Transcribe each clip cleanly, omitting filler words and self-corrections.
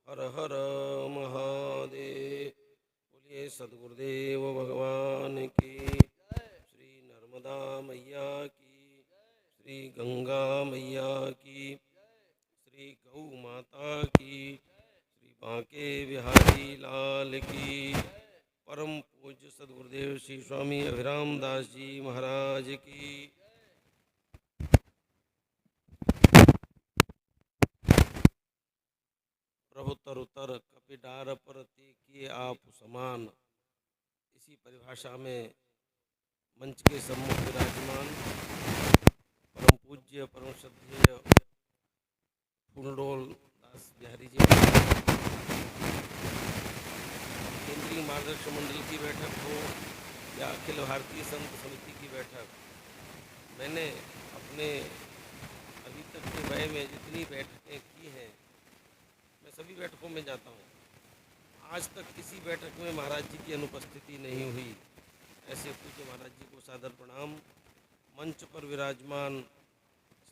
हर हर महादेव। बोलिए सदगुरुदेव भगवान की, श्री नर्मदा मैया की, श्री गंगा मैया की, श्री गौ माता की, श्री बांके बिहारी लाल की। परम पूज्य सदगुरुदेव श्री स्वामी अभिराम दास जी महाराज की। प्रभु तरुतर कपिडार पर किए आप समान। इसी परिभाषा में मंच के सम्मुख विराजमान परम पूज्य परम श्रद्धेय फूलडोल दास बिहारी जी, केंद्रीय मार्गदर्शक मंडल की बैठक हो या अखिल भारतीय संत समिति की बैठक, मैंने अपने अभी तक के व्यय में जितनी बैठकें की हैं, मैं सभी बैठकों में जाता हूँ। आज तक किसी बैठक में महाराज जी की अनुपस्थिति नहीं हुई। ऐसे पूज्य महाराज जी को सादर प्रणाम। मंच पर विराजमान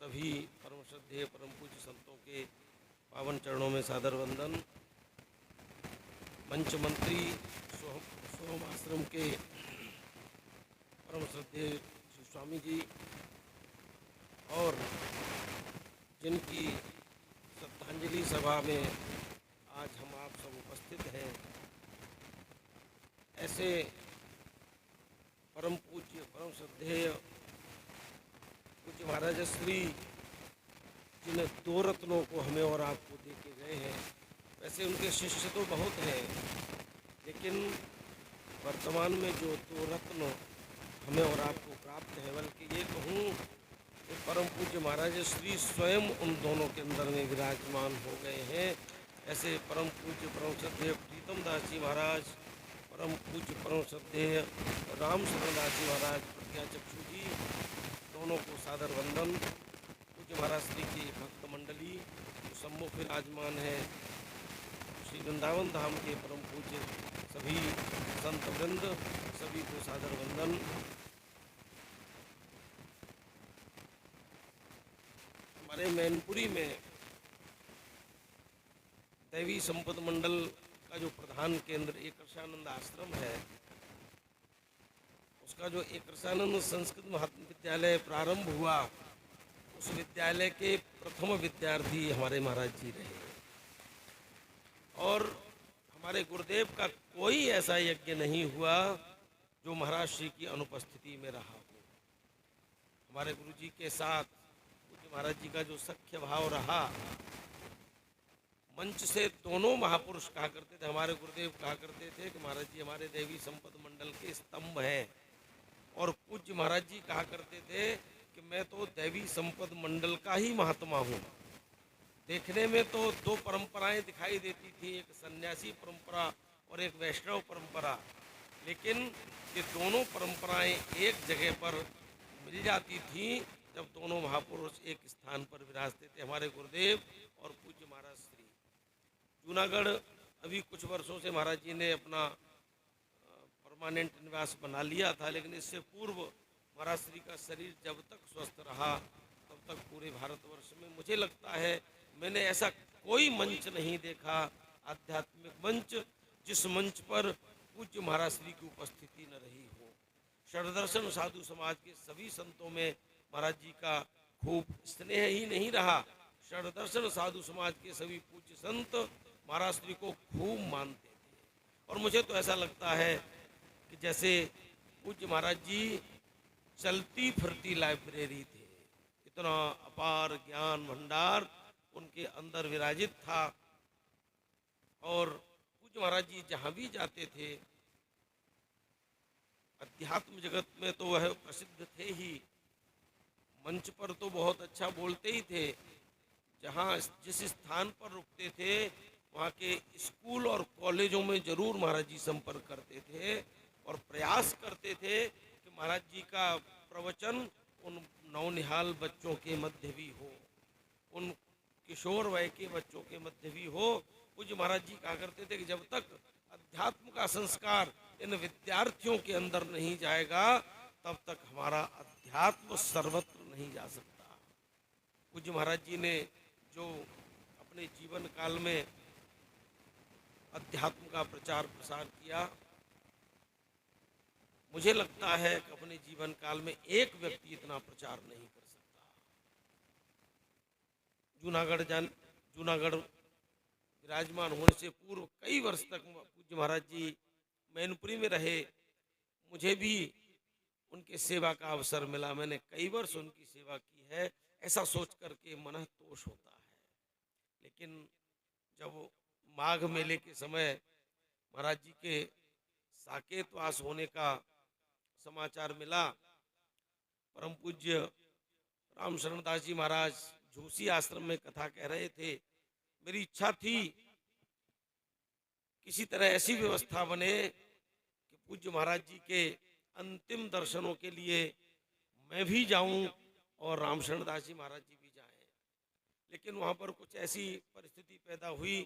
सभी परम श्रद्धेय परम पूज्य संतों के पावन चरणों में सादर वंदन। मंच मंत्री सोहम आश्रम के परम श्रद्धेय श्री स्वामी जी और जिनकी श्रद्धांजलि सभा में आज हम आप सब उपस्थित हैं, ऐसे परम पूज्य परम श्रद्धेय पूज्य महाराज श्री जिन दो रत्नों को हमें और आपको दे के गए हैं। वैसे उनके शिष्य तो बहुत हैं, लेकिन वर्तमान में जो दो रत्न हमें और आपको प्राप्त है, बल्कि ये कहूँ कि परम पूज्य महाराज श्री स्वयं उन दोनों के अंदर में विराजमान हो गए हैं। ऐसे परम पूज्य परम श्रद्धेय प्रीतम दास जी महाराज, परम पूज्य परम श्रद्धेय राम शरण दास जी महाराज प्रज्ञा चक्षु जी, दोनों को सादर वंदन। पूज्य महाराज श्री की भक्त मंडली जो सम्मुख विराजमान है, श्री वृंदावन धाम के परम पूज्य सभी संत वृंद, सभी को सादर वंदन। हमारे मैनपुरी में दैवी संपद मंडल का जो प्रधान केंद्र एक कृष्णानंद आश्रम है, उसका जो एक कृष्णानंद संस्कृत महाविद्यालय प्रारंभ हुआ, उस विद्यालय के प्रथम विद्यार्थी हमारे महाराज जी रहे। और हमारे गुरुदेव का कोई ऐसा यज्ञ नहीं हुआ जो महाराज श्री की अनुपस्थिति में रहा हो। हमारे गुरु जी के साथ पूज्य महाराज जी का जो सख्य भाव रहा, मंच से दोनों महापुरुष कहा करते थे, हमारे गुरुदेव कहा करते थे कि महाराज जी हमारे देवी संपद मंडल के स्तंभ हैं, और पूज्य महाराज जी कहा करते थे कि मैं तो देवी संपद मंडल का ही महात्मा हूँ। देखने में तो दो परंपराएं दिखाई देती थी, एक सन्यासी परंपरा और एक वैष्णव परंपरा, लेकिन ये दोनों परंपराएं एक जगह पर मिल जाती थी जब दोनों महापुरुष एक स्थान पर विराजते थे, हमारे गुरुदेव और पूज्य महाराज श्री। जूनागढ़ अभी कुछ वर्षों से महाराज जी ने अपना परमानेंट निवास बना लिया था, लेकिन इससे पूर्व महाराज श्री का शरीर जब तक स्वस्थ रहा तब तक पूरे भारतवर्ष में मुझे लगता है मैंने ऐसा कोई मंच नहीं देखा, आध्यात्मिक मंच, जिस मंच पर पूज्य महाराज श्री की उपस्थिति न रही हो। षडदर्शन साधु समाज के सभी संतों में महाराज जी का खूब स्नेह ही नहीं रहा, षडदर्शन साधु समाज के सभी पूज्य संत महाराज श्री को खूब मानते थे। और मुझे तो ऐसा लगता है कि जैसे पूज्य महाराज जी चलती फिरती लाइब्रेरी थे, इतना अपार ज्ञान भंडार उनके अंदर विराजित था। और पूज्य महाराज जी जहाँ भी जाते थे, अध्यात्म जगत में तो वह प्रसिद्ध थे ही, मंच पर तो बहुत अच्छा बोलते ही थे। जहाँ जिस स्थान पर रुकते थे वहाँ के स्कूल और कॉलेजों में जरूर महाराज जी संपर्क करते थे और प्रयास करते थे कि महाराज जी का प्रवचन उन नौनिहाल बच्चों के मध्य भी हो, उन किशोर वय के बच्चों के मध्य भी हो। पूज्य महाराज जी कहा करते थे कि जब तक अध्यात्म का संस्कार इन विद्यार्थियों के अंदर नहीं जाएगा, तब तक हमारा अध्यात्म सर्वत्र नहीं जा सकता। पूज्य महाराज जी ने जो अपने जीवन काल में अध्यात्म का प्रचार प्रसार किया। मुझे लगता है कि अपने जीवन काल में एक व्यक्ति इतना प्रचार नहीं कर सकता। जूनागढ़ विराजमान होने से पूर्व कई वर्ष तक पूज्य महाराज जी मैनपुरी में रहे। मुझे भी उनके सेवा का अवसर मिला, मैंने कई वर्ष उनकी सेवा की है। ऐसा सोच करके मन तोष होता है। लेकिन जब माघ मेले के समय महाराज जी के साकेतवास होने का समाचार मिला, परम पूज्य राम शरण दास जी महाराज झूसी आश्रम में कथा कह रहे थे। मेरी इच्छा थी किसी तरह ऐसी व्यवस्था बने कि पूज्य महाराज जी के अंतिम दर्शनों के लिए मैं भी जाऊं और राम शरण दास जी महाराज जी भी जाएं। लेकिन वहां पर कुछ ऐसी परिस्थिति पैदा हुई